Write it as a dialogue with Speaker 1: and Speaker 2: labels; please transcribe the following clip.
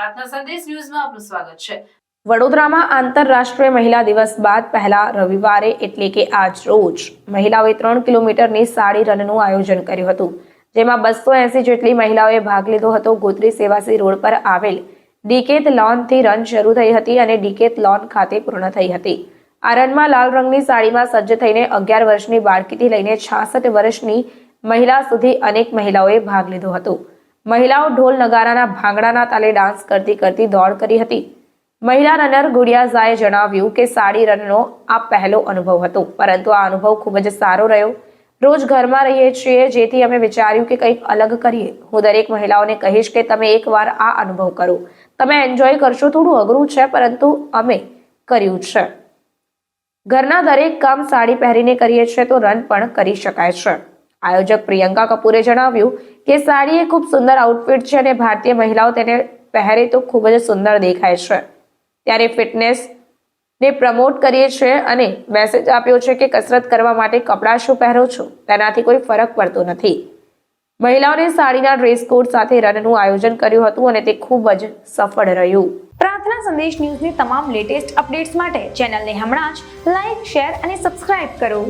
Speaker 1: પ્રાર્થના સંદેશ ન્યૂઝમાં આપનું સ્વાગત છે।
Speaker 2: વડોદરામાં આંતરરાષ્ટ્રીય મહિલા દિવસ બાદ પહેલા રવિવારે એટલે કે આજ રોજ મહિલાઓએ 3 કિલોમીટરની સાડી રનનું આયોજન કર્યું હતું, જેમાં 280 જેટલી મહિલાઓએ ભાગ લીધો હતો। ગોત્રી સેવાસી રોડ પર આવેલ ડીકેથલોનથી રન શરૂ થઈ હતી અને ડીકેથલોન ખાતે પૂર્ણ થઈ હતી। આ રનમાં લાલ રંગની સાડીમાં સજ્જ થઈને 11 વર્ષની બાળકીથી લઈને 66 વર્ષની મહિલા સુધી અનેક મહિલાઓએ ભાગ લીધો હતો। મહિલાઓ ઢોલ નગારાના ભાંગડાના તાલે ડાન્સ કરતી કરતી દોડ કરી હતી। મહિલા રનર ગુડિયા ઝાએ જણાવ્યું કે સાડી રનનો આ પહેલો અનુભવ હતો, પરંતુ આ અનુભવ ખૂબ જ સારો રહ્યો। રોજ ઘરમાં રહીએ છીએ, જેથી અમે વિચાર્યું કે કંઈક અલગ કરીએ। હું દરેક મહિલાઓને કહીશ કે તમે એકવાર આ અનુભવ કરો, તમે એન્જોય કરશો। થોડું અઘરું છે, પરંતુ અમે કર્યું છે। ઘરના દરેક કામ સાડી પહેરીને કરીએ છીએ તો રન પણ કરી શકાય છે। આયોજક પ્રિયંકા કપૂરે જણાવ્યું કે સાડી એ ખૂબ સુંદર આઉટફિટ છે અને ભારતીય મહિલાઓ તેને પહેરે તો ખૂબ જ સુંદર દેખાય છે। ત્યારે ફિટનેસ ને પ્રમોટ કરીએ છીએ અને મેસેજ આપ્યો છે કે કસરત કરવા માટે કપડાં શું પહેરો છો તેનાથી કોઈ ફરક પડતો નથી। મહિલાઓને સાડીના ડ્રેસ કોડ સાથે રનનું આયોજન કર્યું હતું અને તે ખૂબ જ સફળ રહ્યું।
Speaker 3: પ્રાર્થના સંદેશ ન્યૂઝની તમામ લેટેસ્ટ અપડેટ્સ માટે ચેનલને હમણાં જ લાઈક, શેર અને સબસ્ક્રાઇબ કરો।